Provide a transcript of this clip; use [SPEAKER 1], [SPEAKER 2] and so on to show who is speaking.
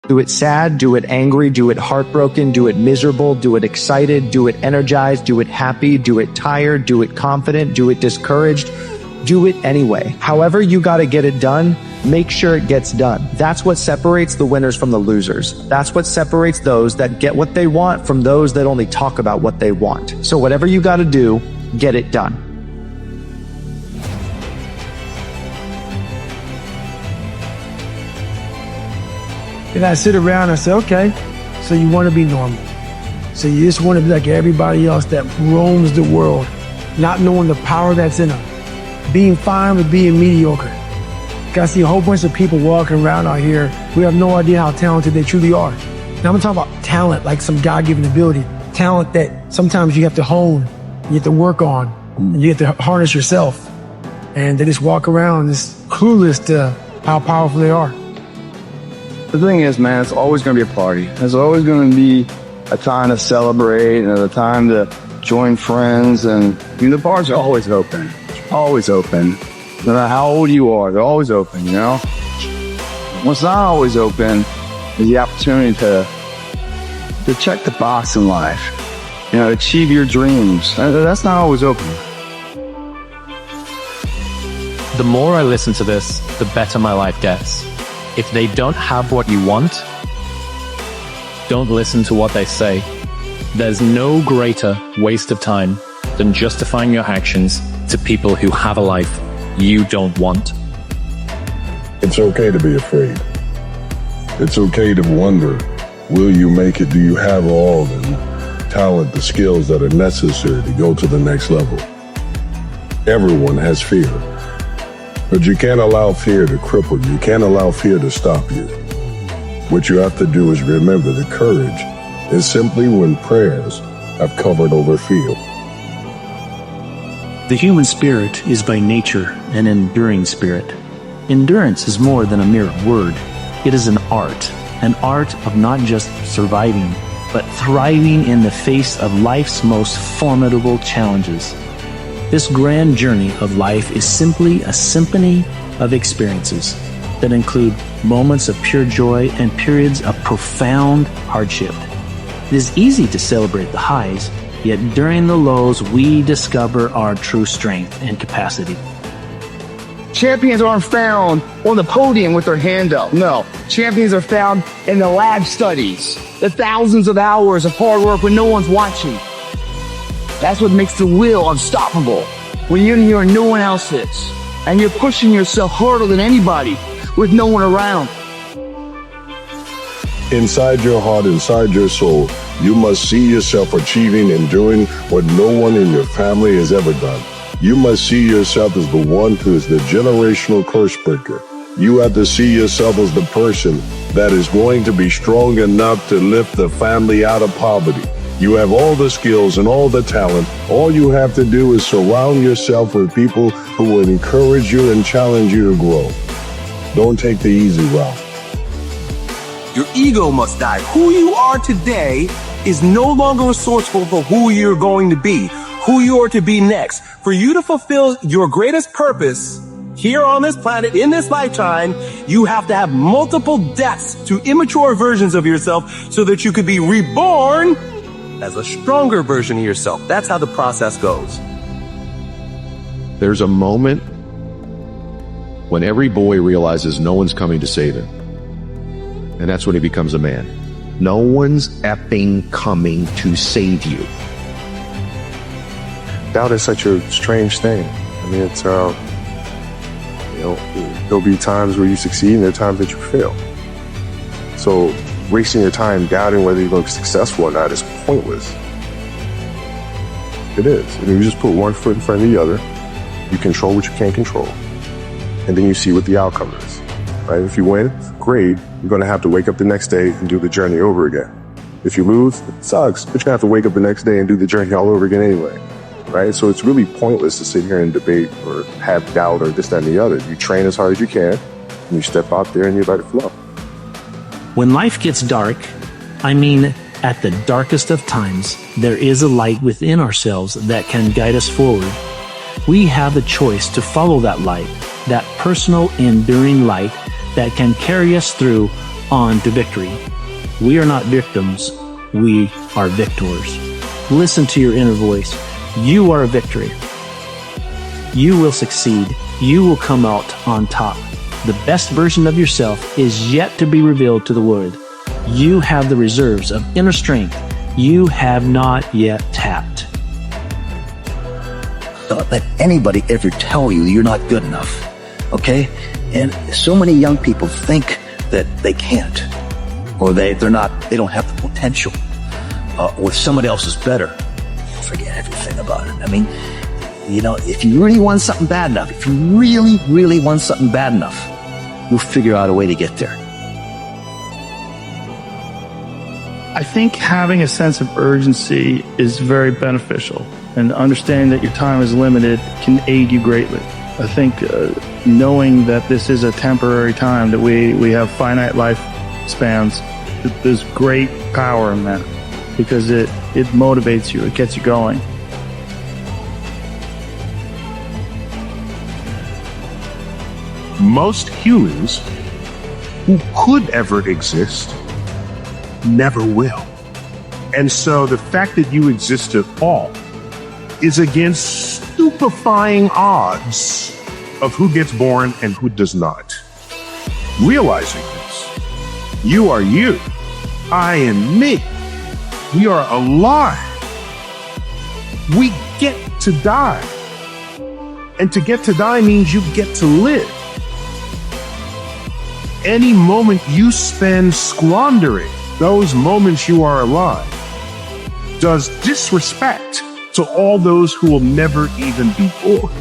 [SPEAKER 1] Do it sad, do it angry, do it heartbroken, do it miserable, do it excited, do it energized, do it happy, do it tired, do it confident, do it discouraged. Do it anyway. However you gotta get it done, make sure it gets done. That's what separates the winners from the losers. That's what separates those that get what they want from those that only talk about what they want. So whatever you gotta do, get it done.
[SPEAKER 2] And I sit around and I say, okay, so you want to be normal. So you just want to be like everybody else that roams the world, not knowing the power that's in them. Being fine with being mediocre. I see a whole bunch of people walking around out here. We have no idea how talented they truly are. Now I'm talking about talent, like some God-given ability. Talent that sometimes you have to hone, you have to work on, and you have to harness yourself. And they just walk around just clueless to how powerful they are.
[SPEAKER 3] The thing is, man, it's always going to be a party. There's always going to be a time to celebrate and a time to join friends. And the bars are always open. Always open. No matter how old you are, they're always open, you know? What's not always open is the opportunity to check the box in life. You know, achieve your dreams. That's not always open.
[SPEAKER 4] The more I listen to this, the better my life gets. If they don't have what you want, don't listen to what they say. There's no greater waste of time than justifying your actions to people who have a life you don't want.
[SPEAKER 5] It's okay to be afraid. It's okay to wonder, will you make it? Do you have all the talent, the skills that are necessary to go to the next level? Everyone has fear. But you can't allow fear to cripple you. You can't allow fear to stop you. What you have to do is remember that courage is simply when prayers have covered over fear.
[SPEAKER 6] The human spirit is by nature an enduring spirit. Endurance is more than a mere word. It is an art of not just surviving, but thriving in the face of life's most formidable challenges. This grand journey of life is simply a symphony of experiences that include moments of pure joy and periods of profound hardship. It is easy to celebrate the highs, yet during the lows we discover our true strength and capacity.
[SPEAKER 3] Champions aren't found on the podium with their hand up. No, champions are found in the lab studies, the thousands of hours of hard work when no one's watching. That's what makes the will unstoppable. When you're here and no one else is, and you're pushing yourself harder than anybody with no one around.
[SPEAKER 5] Inside your heart, inside your soul, you must see yourself achieving and doing what no one in your family has ever done. You must see yourself as the one who is the generational curse breaker. You have to see yourself as the person that is going to be strong enough to lift the family out of poverty. You have all the skills and all the talent. All you have to do is surround yourself with people who will encourage you and challenge you to grow. Don't take the easy route.
[SPEAKER 7] Your ego must die. Who you are today is no longer resourceful for who you're going to be, who you are to be next. For you to fulfill your greatest purpose here on this planet, in this lifetime, you have to have multiple deaths to immature versions of yourself so that you could be reborn as a stronger version of yourself. That's how the process goes.
[SPEAKER 8] There's a moment when every boy realizes no one's coming to save him. And that's when he becomes a man. No one's effing coming to save you.
[SPEAKER 9] Doubt is such a strange thing. I mean, it's, there'll be times where you succeed and there are times that you fail. So wasting your time doubting whether you're going to be successful or not is pointless. It is. I mean, you just put one foot in front of the other, you control what you can't control, and then you see what the outcome is, right? If you win, great, you're going to have to wake up the next day and do the journey over again. If you lose, it sucks, but you're going to have to wake up the next day and do the journey all over again anyway, right? So it's really pointless to sit here and debate or have doubt or this, that, and the other. You train as hard as you can, and you step out there and you let it flow.
[SPEAKER 6] When life gets dark, I mean at the darkest of times, there is a light within ourselves that can guide us forward. We have a choice to follow that light, that personal, enduring light that can carry us through on to victory. We are not victims. We are victors. Listen to your inner voice. You are a victory. You will succeed. You will come out on top. The best version of yourself is yet to be revealed to the world. You have the reserves of inner strength you have not yet tapped.
[SPEAKER 10] Don't let anybody ever tell you you're not good enough, okay? And so many young people think that they can't, or they don't have the potential, or somebody else is better. Forget everything about it. I mean, you know, if you really want something bad enough, if you really, really want something bad enough, you'll figure out a way to get there.
[SPEAKER 11] I think having a sense of urgency is very beneficial, and understanding that your time is limited can aid you greatly. I think knowing that this is a temporary time, that we have finite lifespans, there's great power in that, because it motivates you, it gets you going.
[SPEAKER 12] Most humans who could ever exist never will. And so the fact that you exist at all is against stupefying odds of who gets born and who does not. Realizing this, you are you, I am me. We are alive. We get to die. And to get to die means you get to live. Any moment you spend squandering those moments you are alive does disrespect to all those who will never even be born.